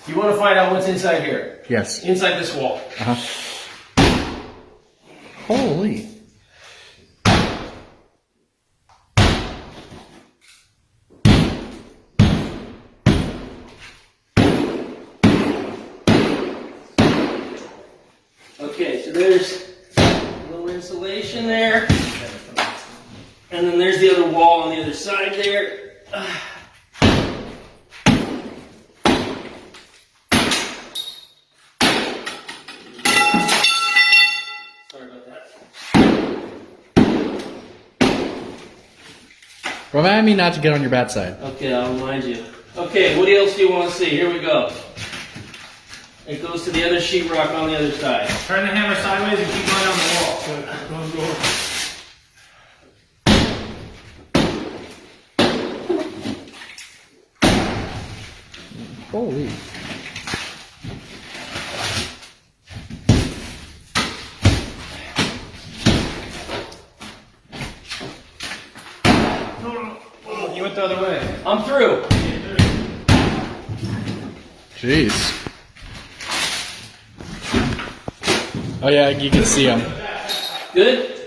You want to find out what's inside here. Yes. Inside this wall. Holy. Okay, so there's a little insulation there. And then there's the other wall on the other side there. Sorry about that. Remind me not to get on your bad side. Okay, I'll remind you. Okay, what else do you want to see? Here we go. It goes to the other sheetrock on the other side. Turn the hammer sideways and keep going down the wall. So it goes over. Holy. Oh, you went the other way. I'm through. Jeez. Oh yeah, you can see them. Good?